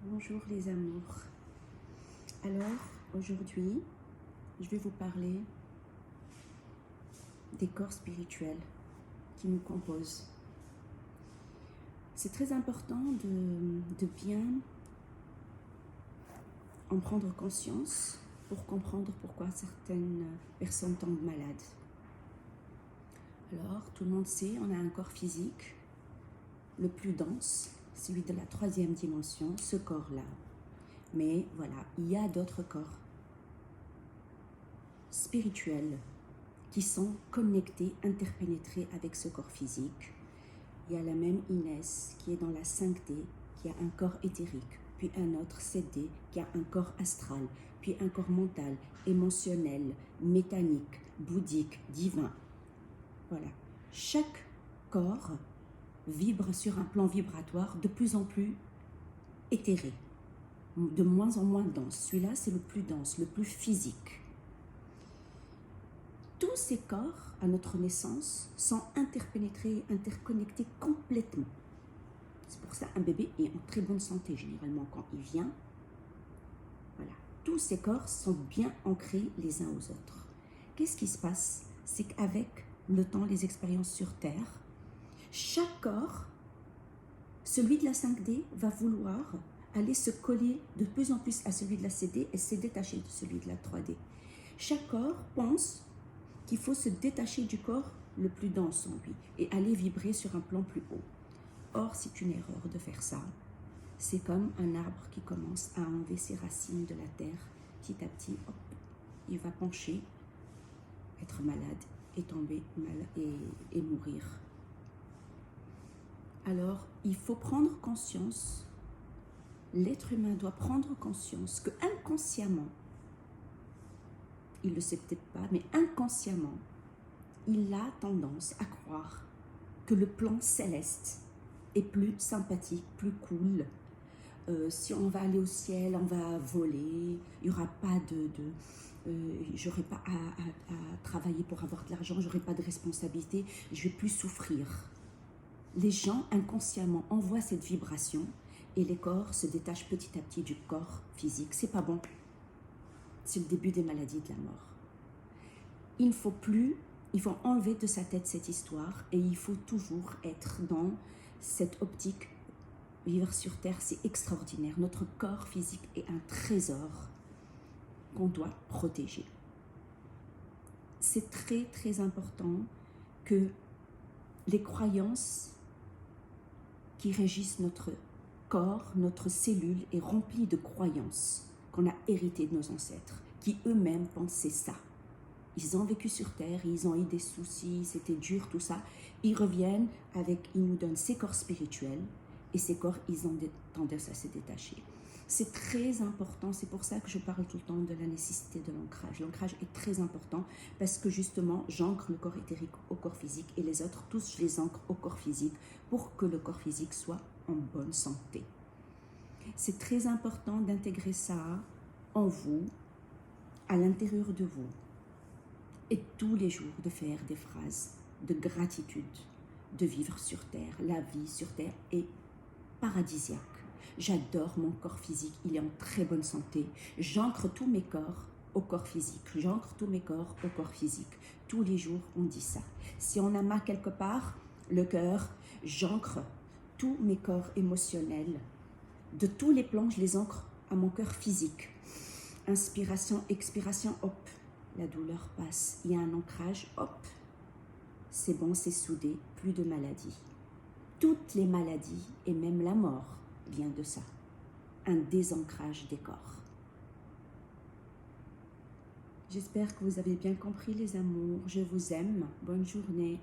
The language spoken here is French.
Bonjour les amours. Alors, aujourd'hui, je vais vous parler des corps spirituels qui nous composent. C'est très important de bien en prendre conscience pour comprendre pourquoi certaines personnes tombent malades. Alors, tout le monde sait, on a un corps physique, le plus dense, celui de la 3e dimension, ce corps-là. Mais voilà, il y a d'autres corps spirituels qui sont connectés, interpénétrés avec ce corps physique. Il y a la même Inès qui est dans la 5D, qui a un corps éthérique, puis un autre 7D qui a un corps astral, puis un corps mental, émotionnel, mécanique, bouddhique, divin. Voilà. Chaque corps vibre sur un plan vibratoire de plus en plus éthéré, de moins en moins dense. Celui-là, c'est le plus dense, le plus physique. Tous ces corps, à notre naissance, sont interpénétrés, interconnectés complètement. C'est pour ça qu'un bébé est en très bonne santé, généralement, quand il vient. Voilà. Tous ces corps sont bien ancrés les uns aux autres. Qu'est-ce qui se passe? C'est qu'avec le temps, les expériences sur Terre, chaque corps, celui de la 5D, va vouloir aller se coller de plus en plus à celui de la 7D et se détacher de celui de la 3D. Chaque corps pense qu'il faut se détacher du corps le plus dense en lui et aller vibrer sur un plan plus haut. Or, c'est une erreur de faire ça. C'est comme un arbre qui commence à enlever ses racines de la terre. Petit à petit, hop, il va pencher, être malade et tomber malade et mourir. Alors, il faut prendre conscience, l'être humain doit prendre conscience que inconsciemment, il ne le sait peut-être pas, mais inconsciemment, il a tendance à croire que le plan céleste est plus sympathique, plus cool. Si on va aller au ciel, on va voler, il n'y aura pas j'aurai pas à travailler pour avoir de l'argent, j'aurai pas de responsabilité, je vais plus souffrir. Les gens inconsciemment envoient cette vibration et les corps se détachent petit à petit du corps physique. C'est pas bon. C'est le début des maladies de la mort. Il faut enlever de sa tête cette histoire et il faut toujours être dans cette optique. Vivre sur Terre, c'est extraordinaire. Notre corps physique est un trésor qu'on doit protéger. C'est très, très important que les croyances qui régissent notre corps, notre cellule est remplie de croyances qu'on a héritées de nos ancêtres, qui eux-mêmes pensaient ça. Ils ont vécu sur Terre, ils ont eu des soucis, c'était dur, tout ça. Ils reviennent ils nous donnent ces corps spirituels, et ces corps, ils ont tendance à se détacher. C'est très important, c'est pour ça que je parle tout le temps de la nécessité de l'ancrage. L'ancrage est très important parce que justement, j'ancre le corps éthérique au corps physique et les autres, tous, je les ancre au corps physique pour que le corps physique soit en bonne santé. C'est très important d'intégrer ça en vous, à l'intérieur de vous, et tous les jours de faire des phrases de gratitude, de vivre sur Terre. La vie sur Terre est paradisiaque. J'adore mon corps physique, il est en très bonne santé. J'ancre tous mes corps au corps physique. J'ancre tous mes corps au corps physique. Tous les jours, on dit ça. Si on a mal quelque part, le cœur, j'ancre tous mes corps émotionnels. De tous les plans, je les ancre à mon cœur physique. Inspiration, expiration, hop, la douleur passe. Il y a un ancrage, hop, c'est bon, c'est soudé, plus de maladies. Toutes les maladies et même la mort vient de ça, un désancrage des corps. J'espère que vous avez bien compris les amours, je vous aime, bonne journée.